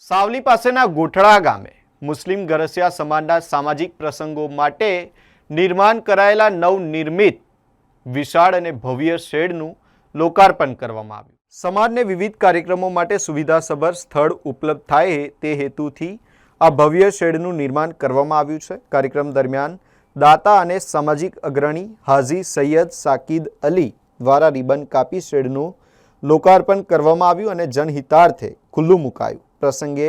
સાવલી પાસેના ગોઠડા ગામે મુસ્લિમ ગરસિયા સમાજના સામાજિક પ્રસંગો માટે નિર્માણ કરાયેલા નવનિર્મિત વિશાળ અને ભવ્ય શેડનું લોકાર્પણ કરવામાં આવ્યું. સમાજને વિવિધ કાર્યક્રમો માટે સુવિધાસભર સ્થળ ઉપલબ્ધ થાય તે હેતુથી આ ભવ્ય શેડનું નિર્માણ કરવામાં આવ્યું છે. કાર્યક્રમ દરમિયાન દાતા અને સામાજિક અગ્રણી હાજી સૈયદ સાકિદ અલી દ્વારા રિબન કાપી શેડનું લોકાર્પણ કરવામાં આવ્યું અને જનહિતાર્થે ખુલ્લું મુકાયું. પ્રસંગે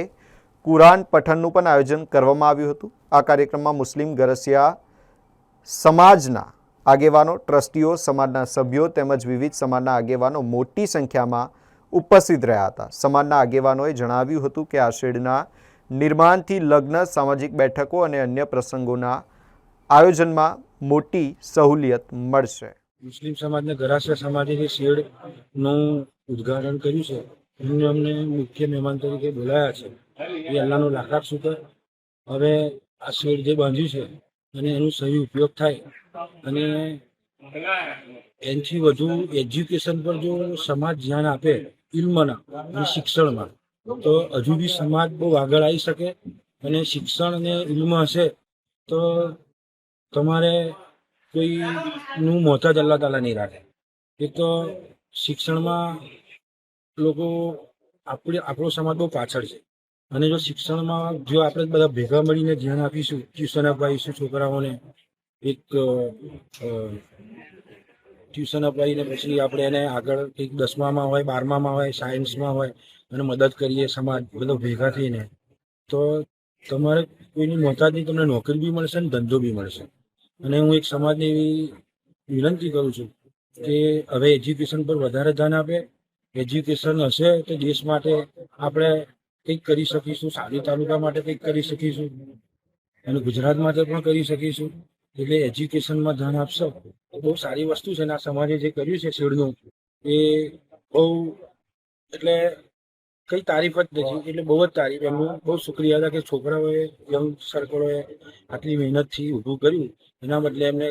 કુરાન પઠનનું પણ આયોજન કરવામાં આવ્યું હતું. આ કાર્યક્રમમાં મુસ્લિમ ગરસિયા સમાજના આગેવાનો, ટ્રસ્ટીઓ, સમાજના સભ્યો તેમજ વિવિધ સમાજના આગેવાનો મોટી સંખ્યામાં ઉપસ્થિત રહ્યા હતા. સમાજના આગેવાનોએ જણાવ્યું હતું કે આ શેડના નિર્માણથી લગ્ન, સામાજિક બેઠકો અને અન્ય પ્રસંગોના આયોજનમાં મોટી સહુલિયત મળશે. મુસ્લિમ સમાજના ગરાસિયા સમાજે જે શેડનું ઉદ્ઘાટન કર્યું છે એમને અમને મુખ્ય મહેમાન તરીકે બોલાયા છે. એ અલ્લાહનો લાખ લાખ શુકર. હવે આ શેડ જે બાંધ્યું છે અને એનો સહી ઉપયોગ થાય અને એનાથી વધુ એજ્યુકેશન પર જો સમાજ ધ્યાન આપે, ઇલ્મના અને શિક્ષણમાં, તો હજુ બી સમાજ બહુ આગળ આવી શકે. અને શિક્ષણ અને ઇલ્મ હશે તો તમારે કોઈનું મોહતાજ અલ્લાહ તાલા નહીં રાખે. એક તો શિક્ષણમાં લોકો આપણો સમાજ બહુ પાછળ છે અને જો શિક્ષણમાં જો આપણે બધા ભેગા મળીને ધ્યાન આપીશું, ટ્યુશન અપાવીશું છોકરાઓને, એક ટ્યુશન અપાવીને પછી આપણે એને આગળ કંઈક 10મામાં હોય, 12મામાં હોય, સાયન્સમાં હોય અને મદદ કરીએ સમાજ બધા ભેગા થઈને, તો તમારે કોઈની મોહતાજ નહીં, તમને નોકરી બી મળશે ને ધંધો બી મળશે. અને હું એક સમાજને એવી વિનંતી કરું છું કે હવે એજ્યુકેશન પર વધારે ધ્યાન આપે. એજ્યુકેશન હશે તો દેશ માટે આપણે કંઈક કરી શકીશું, સાવલી તાલુકા માટે કંઈક કરી શકીશું અને ગુજરાત માટે પણ કરી શકીશું. એટલે એજ્યુકેશનમાં ધ્યાન આપશો તો બહુ સારી વસ્તુ છે. અને આ સમાજે જે કર્યું છે શેડનું એ બહુ, એટલે કંઈ તારીફ જ નથી, એટલે બહુ જ તારીફ. એમનું બહુ શુક્રિયા હતા કે છોકરાઓએ, યંગ સર્કલોએ આટલી મહેનતથી ઊભું કર્યું. એના બદલે એમને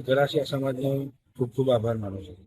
ગરાસિયા સમાજનો ખૂબ ખૂબ આભાર માનું છું.